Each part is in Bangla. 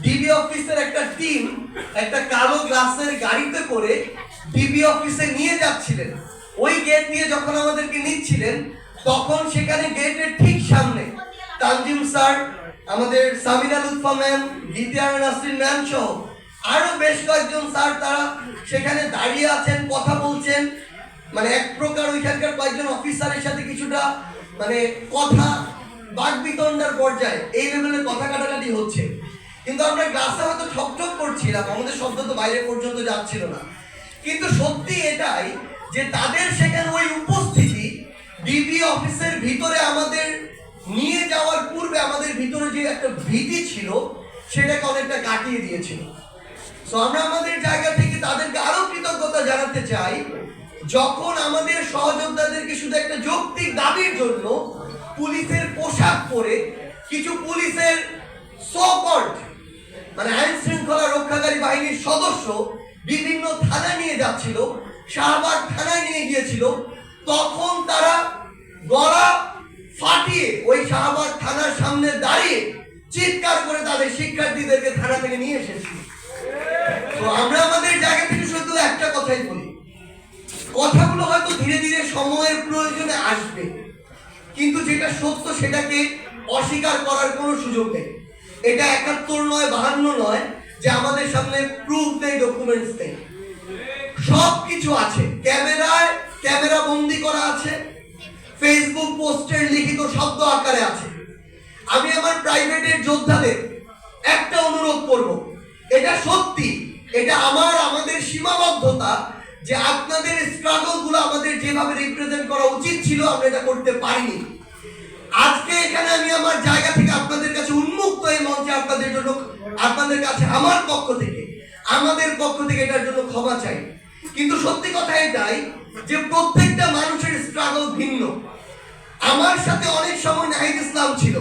ডিবি অফিসের একটা টিম একটা কালো গ্লাসের গাড়িতে করে ডিবি অফিসে নিয়ে যাচ্ছিলেন। ওই গেট দিয়ে যখন আমাদেরকে নিচ্ছিলেন তখন সেখানে গেটের ঠিক সামনে তানজিম স্যার, আমাদের সামিনা লুৎফা ম্যাম, গীতা নাসরিন ম্যাম সহ আরো বেশ কয়েকজন স্যার তারা সেখানে দাঁড়িয়ে আছেন, কথা বলছেন। মানে এক প্রকার ওইখানকার কয়েকজন অফিসারের সাথে কিছুটা মানে কথা বাকবিতণ্ডার পর্যায়ে এই লেভেলের কথা কাটাকাটি হচ্ছে। কিন্তু আমরা ক্লাসে হয়তো ঠকঠক করছিলাম, আমাদের শব্দ তো বাইরে পর্যন্ত যাচ্ছিল না। কিন্তু সত্যি এটাই যে তাদের সেখানে ওই উপস্থিতি ডিবি অফিসের ভিতরে আমাদের নিয়ে যাওয়ার পূর্বে আমাদের ভিতরে যে একটা ভীতি ছিল সেটাকে অনেকটা কাটিয়ে দিয়েছিল। তো আমরা আমাদের জায়গা থেকে তাদেরকে আরো কৃতজ্ঞতা জানাতে চাই, যখন আমাদের সহযোদ্ধাদেরকে শুধু একটা যৌক্তিক দাবির জন্য পুলিশের পোশাক পরে কিছু পুলিশের সো-কল্ড মানে আইন শৃঙ্খলা রক্ষাকারী বাহিনীর সদস্য বিভিন্ন থানায় নিয়ে যাচ্ছিল, শাহবাগ থানায় নিয়ে গিয়েছিল, তখন তারা গলা ফাটিয়ে ওই শাহবাগ থানার সামনে দাঁড়িয়ে চিৎকার করে তাদের শিক্ষার্থীদেরকে থানা থেকে নিয়ে এসেছিল। তো আমরা আমাদের জায়গা থেকে শুধু একটা কথাই বলি, কথাগুলো হয়তো ধীরে ধীরে সময়ের প্রয়োজনে আসবে, কিন্তু যেটা সত্য সেটাকে অস্বীকার করার কোনো সুযোগ নেই। এটা ৭১ নয়, ৫২ নয় যে আমাদের সামনে প্রুফ নেই, ডকুমেন্টস নেই। সবকিছু আছে, ক্যামেরা বন্দি করা আছে, ফেসবুক পোস্টের লিখিত শব্দ আকারে আছে। আমি আমার প্রাইভেটের যোদ্ধাদের একটা অনুরোধ করব, এটা সত্যি, এটা আমাদের সীমাবদ্ধতা যে আপনাদের স্ট্রাগল গুলো আমাদের যেভাবে রিপ্রেজেন্ট করা উচিত ছিল আমরা এটা করতে পারিনি। আজকে এখানে আমি আমার জায়গা থেকে আপনাদের কাছে উন্মুক্ত এই মঞ্চে আপনাদের জন্য, আপনাদের কাছে আমার পক্ষ থেকে, আমাদের পক্ষ থেকে এটার জন্য ক্ষমা চাই। কিন্তু সত্যি কথা এটাই যে প্রত্যেকটা মানুষের স্ট্রাগল ভিন্ন। আমার সাথে অনেক সময় নাহিদ ইসলাম ছিল,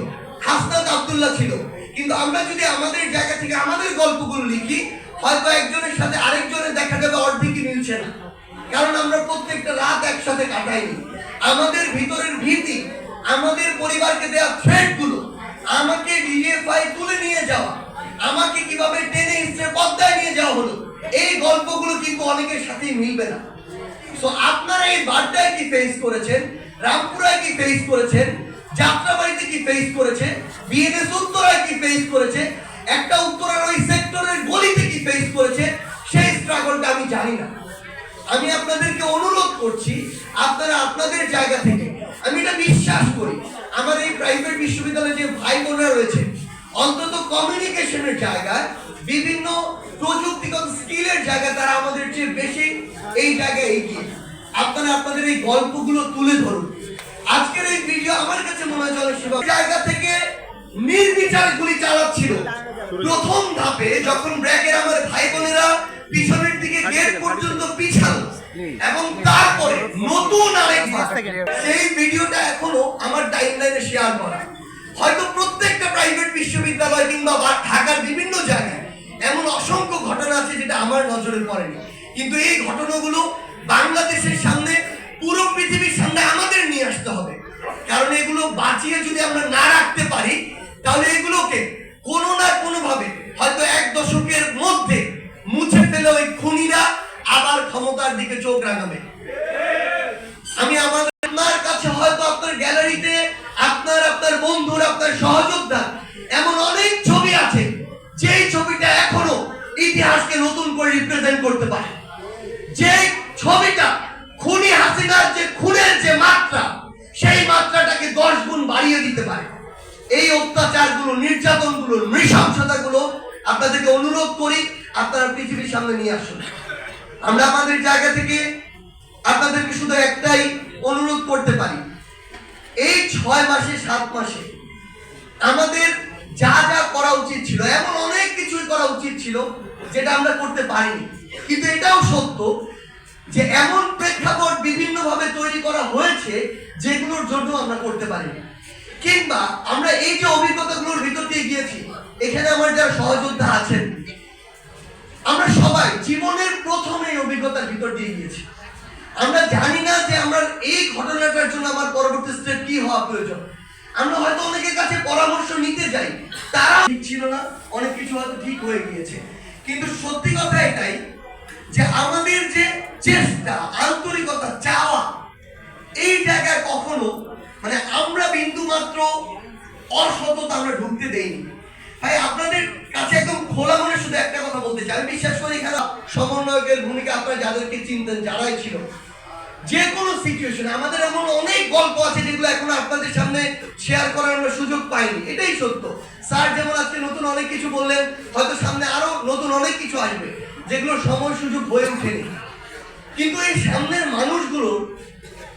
হাসনাত আব্দুল্লাহ ছিল, কিন্তু আমরা যদি আমাদের জায়গা থেকে আমাদের গল্পগুলো লিখি হয়তো একজনের সাথে আরেকজনের দেখা যাবে অর্ধেকই মিলছে না, কারণ আমরা প্রত্যেকটা রাত একসাথে কাটাইনি। আমাদের ভিতরের ভীতি, আমাদের পরিবারকে দেওয়া থ্রেট গুলো, আমাকে ডিজিএফআই তুলে নিয়ে যাওয়া, আমাকে কিভাবে টেনে হিস্ট্রে পদ্মায় নিয়ে যাওয়া হলো, এই গল্পগুলো কিন্তু অনেকের সাথেই মিলবে না। সো আপনারা এই বাড্ডায় কি ফেস করেছেন, রামপুরায় কি ফেস করেছেন, যাত্রাবাড়িতে কি ফেস করেছে, বিএনএস উত্তরায় কি ফেস করেছে, একটা উত্তরার ওই সেক্টরের গলিতে কি ফেস করেছে, সেই স্ট্রাগলটা আমি জানি না। আমি আপনাদেরকে অনুরোধ করছি আপনারা আপনাদের জায়গা থেকে, আমি এটা বিশ্বাস করি আমার এই প্রাইভেট বিশ্ববিদ্যালয়ে যে ভাই বোনেরা রয়েছে অন্তত কমিউনিকেশনের জায়গায়, বিভিন্ন প্রযুক্তিগত স্কিলের জায়গায় তারা আমাদের চেয়ে বেশি এই জায়গায় এগিয়ে। আপনারা আপনাদের এই গল্পগুলো তুলে ধরুন। আজকের এই ভিডিও আমার কাছে মনে হয় জনসেবা জায়গা থেকে নির্বিচারে গুলি চালাচ্ছিল। প্রথম ধাপে যখন ব্র্যাকের আমার ভাই বোনেরা পিছনের দিকে গেট পর্যন্ত পিছাল এবং তারপরে নতুন আরেকবার সেই ভিডিওটা এখনো আমার টাইমলাইনে শেয়ার করা। হয়তো প্রত্যেকটা প্রাইভেট বিশ্ববিদ্যালয় কিংবা ঢাকার বিভিন্ন জায়গায় এমন অসংখ্য ঘটনা আছে যেটা আমার নজরে পড়েনি, কিন্তু এই ঘটনাগুলো বাংলাদেশের সামনে, পুরো পৃথিবীর সামনে আমাদের নিয়ে আসতে হবে। কারণ এগুলো বাঁচিয়ে যদি আমরা না রাখতে পারি তাহলে এগুলোকে কোনো না কোনো ভাবে হয়তো ১ দশকের মধ্যে মুছে ফেলে ওই খুনিরা আবার ক্ষমতার দিকে চোখ রাঙাবে। আমি আপনার কাছে হয়তো আপনার গ্যালারিতে আপনার বন্ধুর, আপনার সহযোদ্ধা এমন অনেক ছবি আছে যেই ছবিটা এখনো ইতিহাসকে নতুন করে রিপ্রেজেন্ট করতে পারে, যে ছবিটা খুনি হাসিনার যে খুনের যে মাত্রা সেই মাত্রাটাকে 10 গুণ বাড়িয়ে দিতে পারে। এই অত্যাচারগুলো, নির্যাতনগুলো, নৃশংসতাগুলো আপনাদেরকে অনুরোধ করি আপনারা পৃথিবীর সামনে নিয়ে আসুন। আমরা আমাদের জায়গা থেকে আপনাদেরকে শুধু একটাই অনুরোধ করতে পারি, এই 6 মাসে 7 মাসে আমাদের যা যা করা উচিত ছিল, এমন অনেক কিছুই করা উচিত ছিল যেটা আমরা করতে পারিনি। কিন্তু এটাও সত্য যে এমন প্রেক্ষাপট বিভিন্নভাবে তৈরি করা হয়েছে যেগুলোর জন্য আমরা করতে পারিনি, কিংবা আমরা এই যে অভিজ্ঞতাগুলোর ভিতর দিয়ে গিয়েছি, এখানে আমার যারা সহযোদ্ধা আছেন আমরা সবাই জীবনের প্রথম এই অভিজ্ঞতার ভিতর দিয়ে গিয়েছি। আমরা জানি না যে আমরা এই ঘটনাটার জন্য আমার পরবর্তী স্টেপ কি হওয়া প্রয়োজন। আমরা হয়তো অনেকের কাছে পরামর্শ নিতে যাই, তারা ঠিক ছিল না, অনেক কিছু হয়তো ঠিক হয়ে গিয়েছে, কিন্তু সত্যি কথা এটাই যে আমাদের যে চেষ্টা, আন্তরিকতা, চাওয়া, এই জায়গায় কখনো মানে আমরা বিন্দু মাত্র অসততা আমরা ঢুকতে দেইনি। ভাই আপনাদের কাছে একদম খোলা মনে শুধু একটা কথা বলতে চাই, আমি বিশ্বাস করি এখানে সমন্বয়কের ভূমিকা আপনারা যাদেরকে চিনতেন, যারাই ছিল, যে কোনো সিচুয়েশনে আমাদের এমন অনেক গল্প আছে যেগুলো এখন আপনাদের সামনে শেয়ার করার আমরা সুযোগ পাইনি, এটাই সত্য। স্যার যেমন আজকে নতুন অনেক কিছু বললেন, হয়তো সামনে আরো নতুন অনেক কিছু আসবে যেগুলো সময় সুযোগ হয়ে ওঠেনি, কিন্তু এই সামনের মানুষগুলোর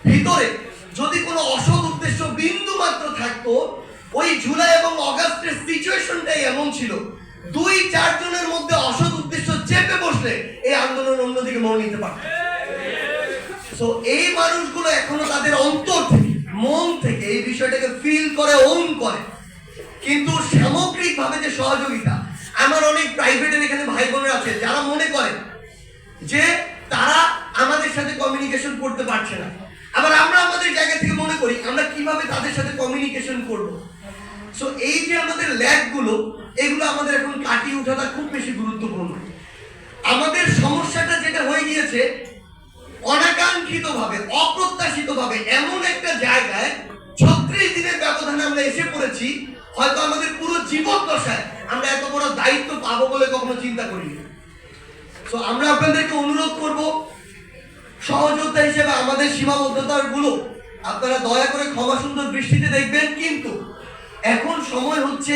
ভিতরে যদি কোনো অসৎ উদ্দেশ্য বিন্দু মাত্র থাকতো, ওই জুলাই এবং অগাস্টের সিচুয়েশনটাই এমন ছিল, 2-4 জনের মধ্যে অসৎ উদ্দেশ্য চেপে বসলে এই আন্দোলন অন্যদিকে মন নিতে পারত। তো এই মানুষগুলো এখনো তাদের অন্তর থেকে, মন থেকে এই বিষয়টাকে ফিল করে, ওন করে, কিন্তু সামগ্রিকভাবে যে সহযোগিতা, আমার অনেক প্রাইভেটের এখানে ভাই বোনেরা আছে যারা মনে করেন যে তারা আমাদের সাথে কমিউনিকেশন করতে পারছে না, আবার আমরা আমাদের জায়গা থেকে মনে করি আমরা কিভাবে তাদের সাথে কমিউনিকেশন করব। সো এই যে আমাদের ল্যাগ গুলো, এগুলো আমাদের এখন কাটিয়ে ওঠাটা খুব বেশি গুরুত্বপূর্ণ। আমাদের সমস্যাটা যেটা হয়ে গিয়েছে, অনাকাঙ্ক্ষিতভাবে, অপ্রত্যাশিতভাবে এমন একটা জায়গায় 36 দিনের ব্যবধানে আমরা এসে পড়েছি, হয়তো আমাদের পুরো জীবন দশায় আমরা এত বড় দায়িত্ব পাবো বলে কখনো চিন্তা করিনি। তো আমরা আপনাদেরকে অনুরোধ করব, সহযোদ্ধা হিসেবে আমাদের সীমাবদ্ধতাগুলো আপনারা দয়া করে ক্ষমা সুন্দর দৃষ্টিতে দেখবেন, কিন্তু এখন সময় হচ্ছে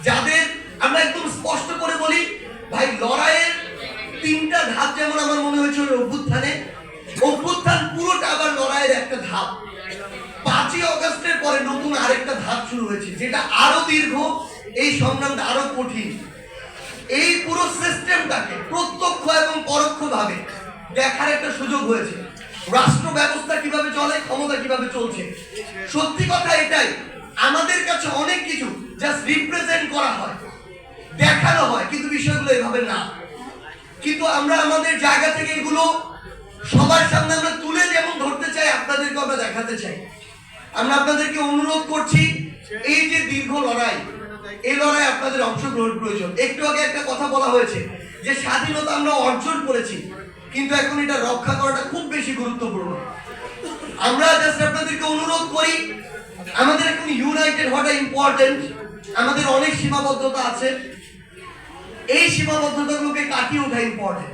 যাদের আমরা একদম স্পষ্ট করে বলি, ভাই লড়াইয়ের 3টা ধাপ, যেমন আমার মনে হয়েছে অভ্যুত্থান পুরোটা আবার লড়াইয়ের একটা ধাপ। 5ই অগস্টের পরে নতুন আরেকটা ধাপ শুরু হয়েছে, যেটা আরো দীর্ঘ, এই সংগ্রামটা আরো কঠিন। এই পুরো সিস্টেমটাকে প্রত্যক্ষ এবং পরোক্ষভাবে দেখার একটা সুযোগ হয়েছে, রাষ্ট্র ব্যবস্থা কিভাবে চলে, ক্ষমতা কিভাবে চলছে। সত্যি কথা এটাই, আমাদের কাছে অনেক কিছু জাস্ট রিপ্রেজেন্ট করা হয়, দেখানো হয়, কিন্তু বিষয়গুলো এভাবে না। কিন্তু আমরা আমাদের জায়গা থেকে এগুলো সবার সামনে আমরা তুলে যেমন ধরতে চাই, আপনাদেরকে আমরা দেখাতে চাই। আমরা আপনাদেরকে অনুরোধ করছি, এই যে দীর্ঘ লড়াই, এই লড়াই আপনাদের অংশগ্রহণ প্রয়োজন। একটু আগে একটা কথা বলা হয়েছে যে স্বাধীনতা আমরা অর্জন করেছি, কিন্তু এখন এটা রক্ষা করাটা খুব বেশি গুরুত্বপূর্ণ। আমরা জাস্ট আপনাদেরকে অনুরোধ করি, আমাদের এখন ইউনাইটেড হওয়াটা ইম্পর্টেন্ট। আমাদের অনেক সীমাবদ্ধতা আছে, এই সীমাবদ্ধতাগুলোকে কাটিয়ে ওঠা ইম্পর্টেন্ট।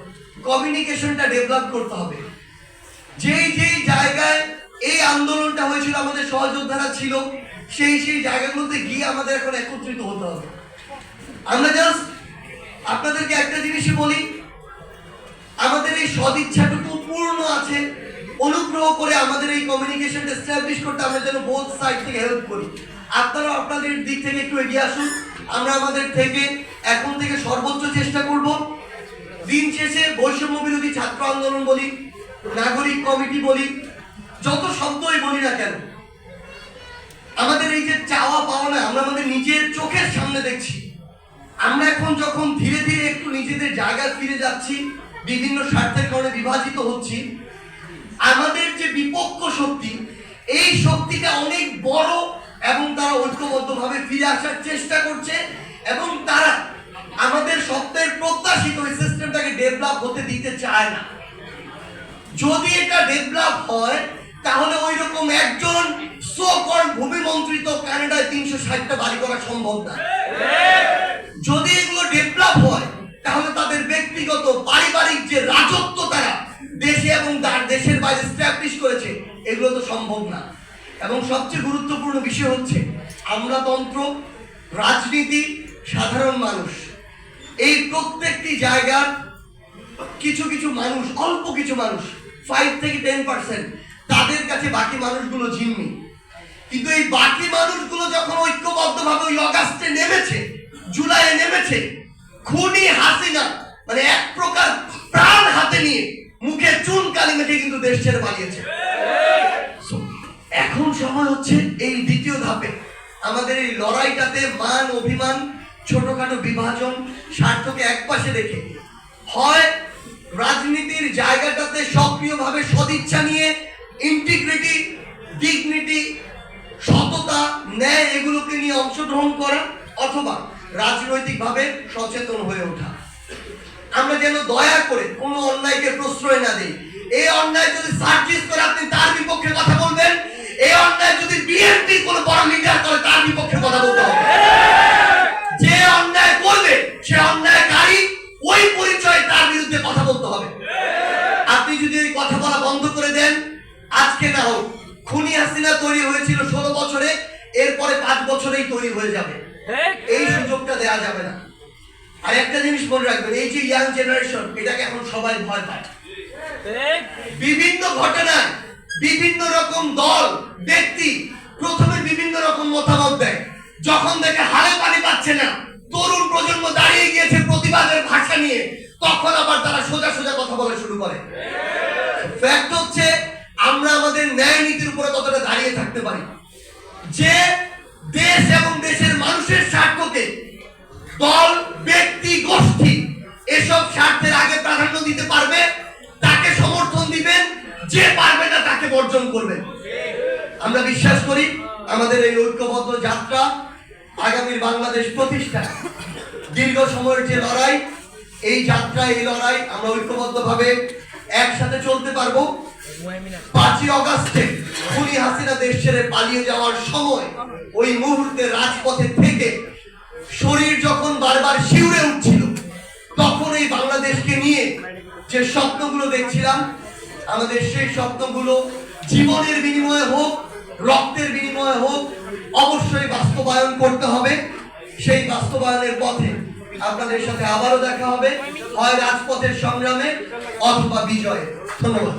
কমিউনিকেশনটা ডেভেলপ করতে হবে। যেই যেই জায়গায় এই আন্দোলনটা হয়েছিল, আমাদের সহযোদ্ধারা ছিল, সেই সেই জায়গাগুলোতে গিয়ে আমাদের এখন একত্রিত হতে হবে। আমরা জাস্ট আপনাদেরকে একটা জিনিসই বলি, আমাদের এই সদিচ্ছাটুকু পূর্ণ আছে, অনুগ্রহ করে আমাদের এই কমিউনিকেশন এস্টাবলিশ করতে আমরা যেন বোথ সাইড থেকে হেল্প করি। আপনারা আপনাদের দিক থেকে একটু এগিয়ে আসুন, আমরা আমাদের থেকে এখন থেকে সর্বোচ্চ চেষ্টা করব। দিন শেষে বৈষম্য বিরোধী ছাত্র আন্দোলন বলি, নাগরিক কমিটি বলি, যত শব্দই বলি না কেন, আমাদের এই যে চাওয়া পাওয়া না, আমরা আমাদের নিজের চোখের সামনে দেখছি। আমরা এখন যখন ধীরে ধীরে একটু নিজেদের জায়গায় ফিরে যাচ্ছি, বিভিন্ন স্বার্থের কারণে বিভাজিত হচ্ছি, আমাদের যে বিপক্ষ শক্তি, এই শক্তিটা অনেক বড় এবং তারা ঐক্যবদ্ধভাবে ফিরে আসার চেষ্টা করছে, এবং তারা আমাদের সত্যের প্রত্যাশিত এই সিস্টেমটাকে ডেভেলপ হতে দিতে চায় না। যদি এটা ডেভেলপ হয়, তাহলে ওই রকম একজন সো-কল্ড ভূমি মন্ত্রিত কানাডায় 360টা বাড়ি করা সম্ভব না। যদি এগুলো ডেভেলপ হয়, তাহলে তাদের ব্যক্তিগত পারিবারিক যে রাজত্ব তারা দেশে এবং দেশের বাইরে এস্টাবলিশ করেছে, এগুলো তো সম্ভব না। এবং সবচেয়ে গুরুত্বপূর্ণ বিষয় হচ্ছে আমলাতন্ত্র, রাজনীতি, সাধারণ মানুষ, এই প্রত্যেকটি জায়গার কিছু কিছু মানুষ, অল্প কিছু মানুষ, 5 থেকে 10%, তাদের কাছে বাকি মানুষগুলো জিম্মি। কিন্তু এই বাকি মানুষগুলো যখন ঐক্যবদ্ধভাবে ওই অগাস্টে নেমেছে, জুলাইয়ে নেমেছে, খুনি হাসিনা মানে এক প্রকার প্রাণ হাতে নিয়ে মুখে চুন কালি মেখে কিন্তু দেশ ছেড়ে পালিয়েছে। এখন সময় হচ্ছে এই দ্বিতীয় ধাপে আমাদের এই লড়াইটাতে মান অভিমান, ছোটখাটো বিভাজন, স্বার্থকে একপাশে রেখে হয় রাজনীতির জায়গাটাতে সক্রিয়ভাবে সদিচ্ছা নিয়ে ইন্টিগ্রিটি, ডিগনিটি, সততা, ন্যায় এগুলোকে নিয়ে অংশগ্রহণ করা, অথবা রাজনৈতিকভাবে সচেতন হয়ে ওঠা। আমরা যেন দয়া করে কোনো অন্যায়কে প্রশ্রয় না দিই। এই অন্যায় যদি সার্জিস করে আপনি তার বিপক্ষে কথা বলবেন, এই অন্যায় যদি বিএনপি কোনো বড় লিডার করে তার বিপক্ষে কথা বলতে হবে। যে অন্যায় করবে সে অন্যায়কারী, ওই পরিচয়ে তার বিরুদ্ধে কথা বলতে হবে। আপনি যদি এই কথা বলা বন্ধ করে দেন, আজকে না হোক, খুনি হাসিনা তৈরি হয়েছিল 16 বছরে, এরপরে 5 বছরেই তৈরি হয়ে যাবে। এই সুযোগটা দেয়া যাবে না। আর একটা জিনিস মনে রাখবেন, এই যে ইয়াং জেনারেশন, এটাকে এখন সবাই ভয় পায়। বিভিন্ন ঘটনায় বিভিন্ন রকম দল, ব্যক্তি প্রথমে বিভিন্ন রকম মতামত দেয়, যখন দেখে হালে পানি পাচ্ছে না, তরুণ প্রজন্ম দাঁড়িয়ে গিয়েছে প্রতিবাদের ভাষা নিয়ে, তখন আবার তারা সোজা সোজা কথা বলা শুরু করে। ফ্যাক্ট হচ্ছে, আমরা আমাদের ন্যায় নীতির উপরে কতটা দাঁড়িয়ে থাকতে পারি। যে দেশ এবং দেশের মানুষের স্বার্থকে দল, ব্যক্তি, গোষ্ঠী এসব স্বার্থের আগে প্রাধান্য দিতে পারবে, তাকে সমর্থন দিবেন, যে পারবে না তাকে বর্জন করবেন। আমরা বিশ্বাস করি আমাদের এই ঐক্যবদ্ধ যাত্রা আগামীর বাংলাদেশ প্রতিষ্ঠা, দীর্ঘ সময়ের যে লড়াই, এই যাত্রা, এই লড়াই আমরা ঐক্যবদ্ধভাবে একসাথে চলতে পারবো। 5ই অগাস্টে খুনি হাসিনা দেশ ছেড়ে পালিয়ে যাওয়ার সময়, ওই মুহূর্তে রাজপথে থেকে শরীর যখন বারবার শিউরে উঠছিল, তখন এই বাংলাদেশকে নিয়ে যে স্বপ্নগুলো দেখছিলাম, আমাদের সেই স্বপ্নগুলো জীবনের বিনিময়ে হোক, রক্তের বিনিময়ে হোক, অবশ্যই বাস্তবায়ন করতে হবে। সেই বাস্তবায়নের পথে আপনাদের সাথে আবারও দেখা হবে, হয় রাজপথের সংগ্রামে অথবা বিজয়ে। ধন্যবাদ।